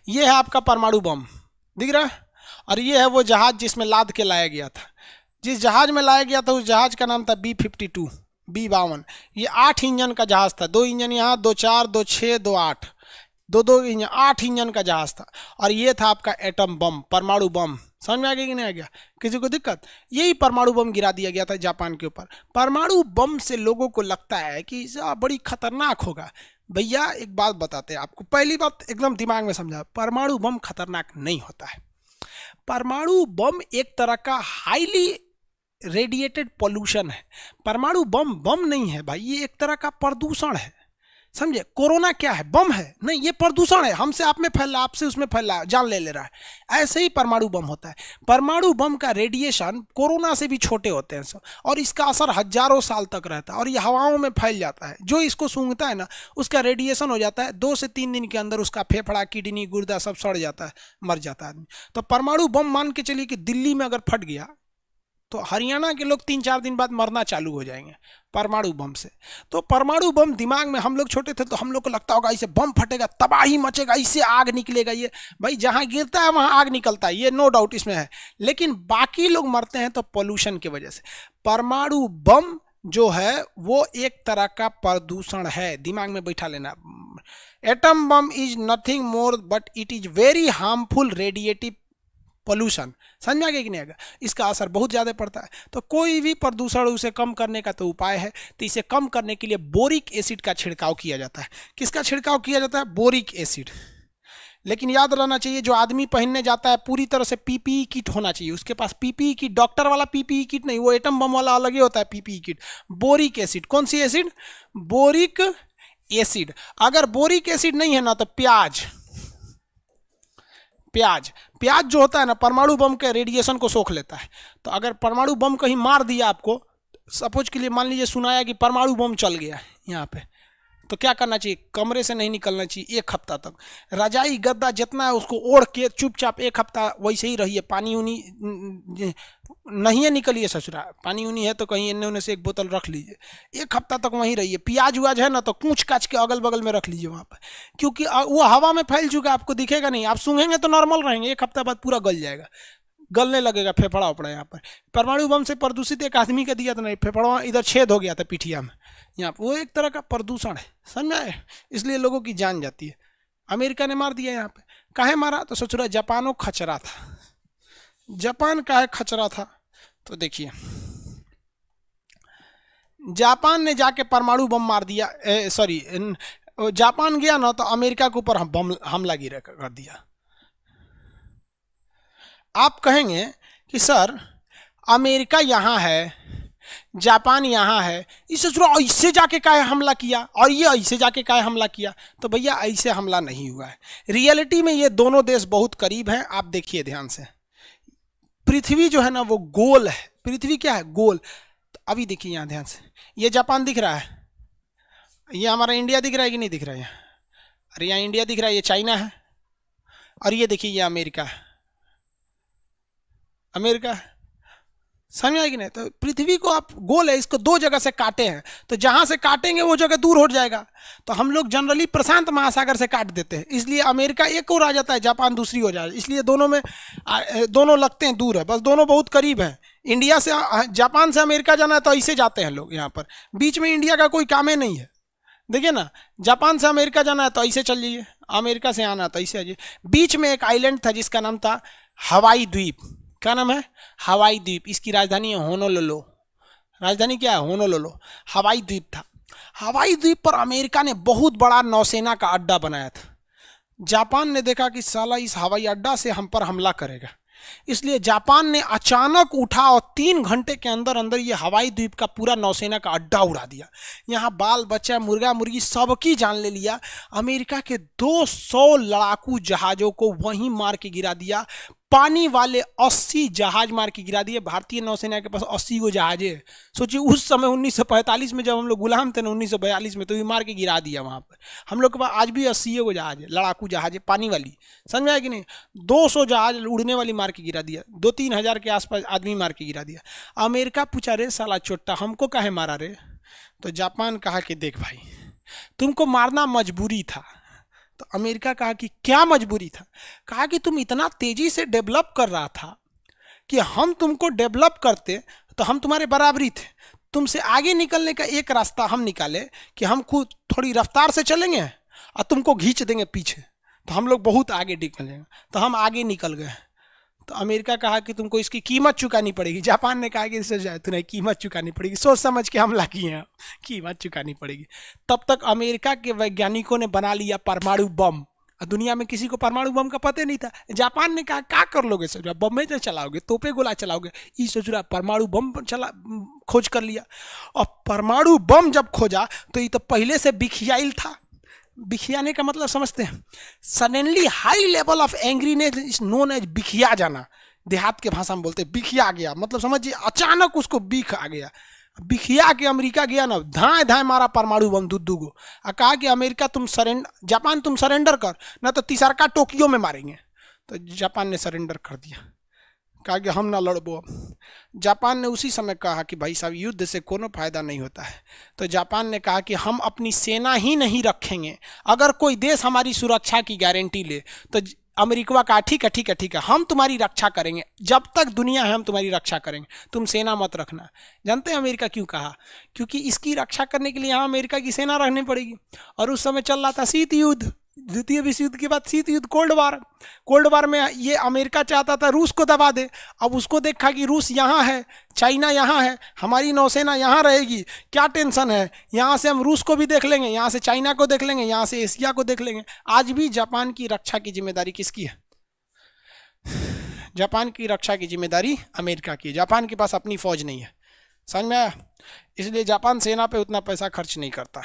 ये है आपका परमाणु बम, दिख रहा है। और ये है वो जहाज जिसमें लाद के लाया गया था। जिस जहाज में लाया गया था उस जहाज का नाम था B-52, B-52। ये 8 इंजन का जहाज था, 2 इंजन यहाँ, 2 4, 2 6, 2 8, दो इंजन, 8 इंजन का जहाज था। और ये था आपका एटम बम, परमाणु बम। समझ में आ गया कि नहीं आ गया? किसी को दिक्कत? यही परमाणु बम गिरा दिया गया था जापान के ऊपर। परमाणु बम से लोगों को लगता है कि बड़ी खतरनाक होगा। भैया एक बात बताते हैं आपको, पहली बात एकदम दिमाग में समझा, परमाणु बम खतरनाक नहीं होता है। परमाणु बम एक तरह का हाईली रेडिएटेड पॉल्यूशन है। परमाणु बम बम नहीं है भाई, ये एक तरह का प्रदूषण है, समझे? कोरोना क्या है? बम है? नहीं, ये प्रदूषण है, हमसे आप में फैल रहा है, आपसे उसमें फैल रहा है, जान ले रहा है। ऐसे ही परमाणु बम होता है। परमाणु बम का रेडिएशन कोरोना से भी छोटे होते हैं सब, और इसका असर हजारों साल तक रहता है, और ये हवाओं में फैल जाता है। जो इसको सूंघता है ना, उसका रेडिएशन हो जाता है 2 से 3 दिन के अंदर, उसका फेफड़ा, किडनी, गुर्दा सब सड़ जाता है, मर जाता है आदमी। तो परमाणु बम मान के चलिए कि दिल्ली में अगर फट गया तो हरियाणा के लोग 3-4 दिन बाद मरना चालू हो जाएंगे परमाणु बम से। तो परमाणु बम दिमाग में, हम लोग छोटे थे तो हम लोग को लगता होगा इसे बम फटेगा, तबाही मचेगा, इससे आग निकलेगा। ये भाई जहां गिरता है वहां आग निकलता है, ये नो डाउट इसमें है। लेकिन बाकी लोग मरते हैं तो पोल्यूशन की वजह से। परमाणु बम जो है वो एक तरह का प्रदूषण है, दिमाग में बैठा लेना। Atom bomb is nothing more but it is very harmful radiative pollution. समझ में आ गया कि नहीं आएगा? इसका असर बहुत ज़्यादा पड़ता है। तो कोई भी प्रदूषण उसे कम करने का तो उपाय है, तो इसे कम करने के लिए बोरिक एसिड का छिड़काव किया जाता है। किसका छिड़काव किया जाता है? Boric acid. लेकिन याद रहना चाहिए, जो आदमी पहनने जाता है पूरी तरह से पीपीई किट होना चाहिए उसके पास। पीपीई किट, डॉक्टर वाला पीपीई किट नहीं, वो एटम बम वाला अलग ही होता है पीपीई किट। बोरिक एसिड, कौन सी एसिड? Boric acid. अगर बोरिक एसिड नहीं है ना तो प्याज जो होता है ना, परमाणु बम के रेडिएशन को सोख लेता है। तो अगर परमाणु बम कहीं मार दिया आपको, सपोज के लिए मान लीजिए सुनाया कि परमाणु बम चल गया यहाँ पे, तो क्या करना चाहिए? कमरे से नहीं निकलना चाहिए 1 हफ्ता तक। रजाई गद्दा जितना है उसको ओढ़ के चुपचाप 1 हफ्ता वैसे ही रहिए। पानी उनी नहीं है, निकलिए ससुरा। पानी उनी है तो कहीं इन्ने उन्ने से 1 बोतल रख लीजिए, 1 हफ्ता तक वहीं रहिए। प्याज व्याज है ना तो कूच काच के अगल बगल में रख लीजिए वहाँ पर, क्योंकि वो हवा में फैल चुका है, आपको दिखेगा नहीं। आप सूंघेंगे तो नॉर्मल रहेंगे, 1 हफ्ता बाद पूरा गल जाएगा, गलने लगेगा फेफड़ा उपड़ा। यहाँ पर परमाणु बम से प्रदूषित एक आदमी का दिया तो नहीं, फेफड़ा इधर छेद हो गया था पिठिया में, यहाँ पर। वो एक तरह का प्रदूषण है, समझ में आए? इसलिए लोगों की जान जाती है। अमेरिका ने मार दिया यहाँ पे। काहे मारा? तो सोच रहा जापानो खचरा था। जापान काहे खचरा था? तो देखिए, जापान ने जाके परमाणु बम मार दिया, सॉरी, जापान गया ना तो अमेरिका के ऊपर बम हमला गिरा कर दिया। आप कहेंगे कि सर अमेरिका यहाँ है, जापान यहाँ है, इसे ऐसे जाके काहे हमला किया और ये ऐसे जाके काहे हमला किया? तो भैया ऐसे हमला नहीं हुआ है। रियलिटी में ये दोनों देश बहुत करीब हैं। आप देखिए ध्यान से, पृथ्वी जो है ना वो गोल है। पृथ्वी क्या है? गोल। तो अभी देखिए यहाँ ध्यान से, ये जापान दिख रहा है, ये हमारा इंडिया दिख रहा है कि नहीं दिख रहा है? यहाँ, अरे यहाँ इंडिया दिख रहा है, ये चाइना है, और ये देखिए ये अमेरिका है। अमेरिका है, समझ आएगी नहीं? तो पृथ्वी को आप गोल है, इसको 2 जगह से काटे हैं, तो जहां से काटेंगे वो जगह दूर हो जाएगा। तो हम लोग जनरली प्रशांत महासागर से काट देते हैं, इसलिए अमेरिका एक और आ जाता है, जापान दूसरी हो जाए। इसलिए दोनों में दोनों लगते हैं दूर है, बस दोनों बहुत करीब है। इंडिया से, जापान से अमेरिका जाना है तो ऐसे जाते हैं लोग यहाँ पर, बीच में इंडिया का कोई काम ही नहीं है। देखिए ना, जापान से अमेरिका जाना है तो ऐसे चल जाइए, अमेरिका से आना है तो ऐसे आ जाइए। बीच में एक आइलैंड था जिसका नाम था हवाई द्वीप। क्या नाम है? हवाई द्वीप। इसकी राजधानी है होनोलुलु। राजधानी क्या है? होनोलुलु। हवाई द्वीप था। हवाई द्वीप पर अमेरिका ने बहुत बड़ा नौसेना का अड्डा बनाया था। जापान ने देखा कि साला इस हवाई अड्डा से हम पर हमला करेगा, इसलिए जापान ने अचानक उठा और 3 घंटे के अंदर अंदर ये हवाई द्वीप का पूरा नौसेना का अड्डा उड़ा दिया। यहाँ बाल बच्चा, मुर्गा मुर्गी सबकी जान ले लिया। अमेरिका के 200 लड़ाकू जहाजों को वहीं मार के गिरा दिया। पानी वाले 80 जहाज मार के गिरा दिए। भारतीय नौसेना के पास 80 गो जहाज है। सोचिए उस समय 1945 में जब हम लोग गुलाम थे ना, 1942 में, तो ये मार के गिरा दिया वहाँ पर। हम लोग के पास आज भी 80 गो जहाज है, लड़ाकू जहाज है, पानी वाली। समझ में आया कि नहीं? 200 जहाज उड़ने वाली मार के गिरा दिया। 2-3 हज़ार के आसपास आदमी मार के गिरा दिया। अमेरिका पूछा, रे साला चोट्टा हमको काहे मारा रे? तो जापान कहा कि देख भाई, तुमको मारना मजबूरी था, तो अमेरिका कहा कि क्या मजबूरी था? कहा कि तुम इतना तेजी से डेवलप कर रहा था कि हम तुमको डेवलप करते तो हम तुम्हारे बराबरी थे, तुमसे आगे निकलने का एक रास्ता हम निकाले कि हम खुद थोड़ी रफ्तार से चलेंगे और तुमको खींच देंगे पीछे, तो हम लोग बहुत आगे निकल जाएंगे। तो हम आगे निकल गए। तो अमेरिका कहा कि तुमको इसकी कीमत चुकानी पड़ेगी। जापान ने कहा कि तुम्हें कीमत चुकानी पड़ेगी, सोच समझ के हमला किए हैं, कीमत चुकानी पड़ेगी। तब तक अमेरिका के वैज्ञानिकों ने बना लिया परमाणु बम। दुनिया में किसी को परमाणु बम का पता नहीं था। जापान ने कहा क्या कर लोगे सर, बम में चलाओगे, तोपे गोला चलाओगे, ये सोच रहा परमाणु बम चला खोज कर लिया। और परमाणु बम जब खोजा तो ये तो पहले से बिखियाइल था। बिखियाने का मतलब समझते हैं? Suddenly high level of angriness is known as बिखिया जाना। देहात के भाषा में बोलते हैं बिखिया गया, मतलब समझिए अचानक उसको बिख आ गया। बिखिया के अमेरिका गया ना, धाए धाए मारा परमाणु बम दू गो, और कहा कि अमेरिका तुम जापान तुम सरेंडर कर, ना तो तीसरका टोक्यो में मारेंगे। तो जापान ने सरेंडर कर दिया, कहा कि हम ना लड़बो। जापान ने उसी समय कहा कि भाई साहब युद्ध से कोनो फायदा नहीं होता है। तो जापान ने कहा कि हम अपनी सेना ही नहीं रखेंगे, अगर कोई देश हमारी सुरक्षा की गारंटी ले तो अमेरिका कहा ठीक है ठीक है ठीक है, हम तुम्हारी रक्षा करेंगे, जब तक दुनिया है हम तुम्हारी रक्षा करेंगे, तुम सेना मत रखना। जानते हैं अमेरिका क्यों कहा? क्योंकि इसकी रक्षा करने के लिए यहाँ अमेरिका की सेना रखनी पड़ेगी। और उस समय चल रहा था शीत युद्ध, द्वितीय विश्व युद्ध के बाद शीत युद्ध, कोल्ड वार। कोल्ड वार में ये अमेरिका चाहता था रूस को दबा दे। अब उसको देखा कि रूस यहाँ है, चाइना यहाँ है, हमारी नौसेना यहाँ रहेगी, क्या टेंशन है, यहाँ से हम रूस को भी देख लेंगे, यहाँ से चाइना को देख लेंगे, यहाँ से एशिया को देख लेंगे। आज भी जापान की रक्षा की जिम्मेदारी किसकी है? जापान की रक्षा की जिम्मेदारी अमेरिका की। जापान के पास अपनी फौज नहीं है, समझ में आया? इसलिए जापान सेना पे उतना पैसा खर्च नहीं करता।